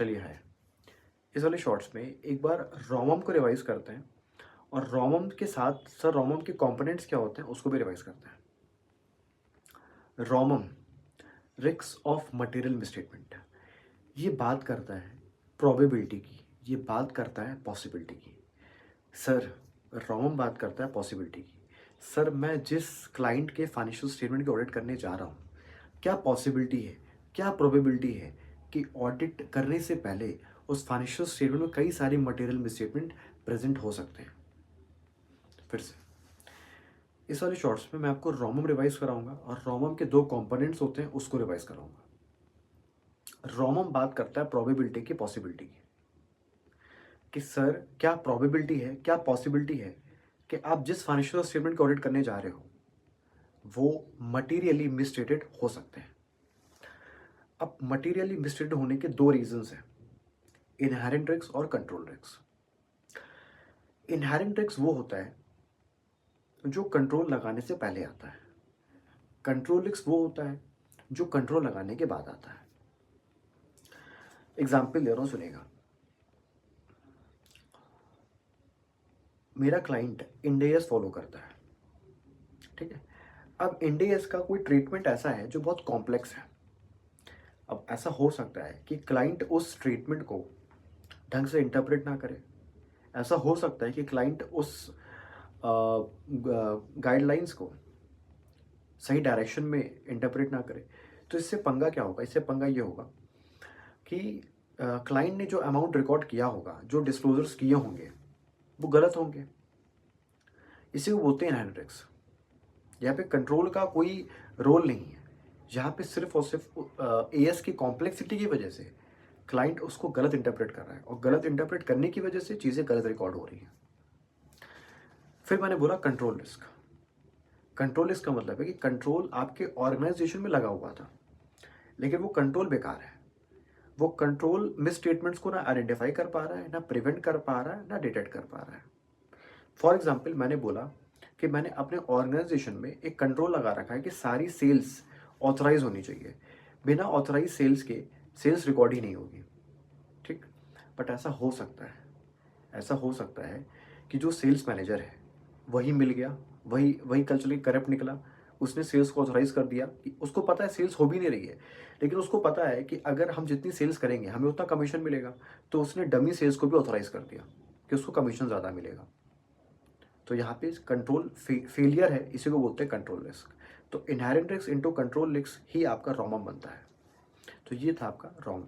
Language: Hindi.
चलिए हाय। इस वाले शॉर्ट्स में एक बार रोमम को रिवाइज करते हैं और रोमम के साथ सर रोमम के कंपोनेंट्स क्या होते हैं उसको भी रिवाइज करते हैं। रोमम रिस्क ऑफ मटेरियल मिसस्टेटमेंट ये बात करता है प्रोबेबिलिटी की, ये बात करता है पॉसिबिलिटी की। सर रोमम बात करता है पॉसिबिलिटी की। सर मैं जिस क्लाइंट के फाइनेंशियल स्टेटमेंट की ऑडिट करने जा रहा हूँ, क्या पॉसिबिलिटी है, क्या प्रोबेबिलिटी है कि ऑडिट करने से पहले उस फाइनेंशियल स्टेटमेंट में कई सारे मटेरियल मिसस्टेटमेंट प्रेजेंट हो सकते हैं। फिर से इस वाले शॉर्ट्स में मैं आपको रोमम रिवाइज कराऊंगा और रोमम के दो कंपोनेंट्स होते हैं उसको रिवाइज कराऊंगा। रोमम बात करता है प्रोबेबिलिटी की, पॉसिबिलिटी की, कि सर क्या प्रोबेबिलिटी है, क्या पॉसिबिलिटी है कि आप जिस फाइनेंशियल स्टेटमेंट को ऑडिट करने जा रहे हो वो मटीरियली मिसस्टेटेड हो सकते हैं। अब मटीरियली मिसस्टेटेड होने के दो रीजंस हैं, इनहेरेंट रिस्क और कंट्रोल रिस्क। इनहेरेंट रिस्क वो होता है जो कंट्रोल लगाने से पहले आता है, कंट्रोल रिस्क वो होता है जो कंट्रोल लगाने के बाद आता है। एग्जाम्पल दे रहा हूं, सुनेगा। मेरा क्लाइंट इंडेस फॉलो करता है, ठीक है। अब इंडेस का कोई ट्रीटमेंट ऐसा है जो बहुत कॉम्प्लेक्स है। अब ऐसा हो सकता है कि क्लाइंट उस ट्रीटमेंट को ढंग से इंटरप्रेट ना करे, ऐसा हो सकता है कि क्लाइंट उस गाइडलाइंस को सही डायरेक्शन में इंटरप्रेट ना करे। तो इससे पंगा क्या होगा, इससे पंगा ये होगा कि क्लाइंट ने जो अमाउंट रिकॉर्ड किया होगा, जो डिस्क्लोजर्स किए होंगे वो गलत होंगे। इसी को बोलते हैं इनहेरेंट रिस्क। यहाँ पे कंट्रोल का कोई रोल नहीं है, यहाँ पे सिर्फ और सिर्फ एएस की कॉम्प्लेक्सिटी की वजह से क्लाइंट उसको गलत इंटरप्रेट कर रहा है और गलत इंटरप्रेट करने की वजह से चीज़ें गलत रिकॉर्ड हो रही हैं। फिर मैंने बोला कंट्रोल रिस्क। कंट्रोल रिस्क का मतलब है कि कंट्रोल आपके ऑर्गेनाइजेशन में लगा हुआ था लेकिन वो कंट्रोल बेकार है। वो कंट्रोल मिस स्टेटमेंट्स को ना आइडेंटिफाई कर पा रहा है, ना प्रिवेंट कर पा रहा है, ना डिटेक्ट कर पा रहा है। फॉर एग्जाम्पल मैंने बोला कि मैंने अपने ऑर्गेनाइजेशन में एक कंट्रोल लगा रखा है कि सारी सेल्स ऑथराइज होनी चाहिए, बिना ऑथराइज सेल्स के सेल्स रिकॉर्ड ही नहीं होगी, ठीक। बट ऐसा हो सकता है, ऐसा हो सकता है कि जो सेल्स मैनेजर है वही मिल गया, वही वही कल्चरली करप्ट निकला, उसने सेल्स को ऑथराइज कर दिया कि उसको पता है सेल्स हो भी नहीं रही है, लेकिन उसको पता है कि अगर हम जितनी सेल्स करेंगे हमें उतना कमीशन मिलेगा, तो उसने डमी सेल्स को भी ऑथराइज कर दिया कि उसको कमीशन ज़्यादा मिलेगा। तो यहाँ पे कंट्रोल फेलियर है, इसी को बोलते हैं कंट्रोल रिस्क। तो inherent risk into control risk ही आपका रोमम बनता है। तो ये था आपका रोमम।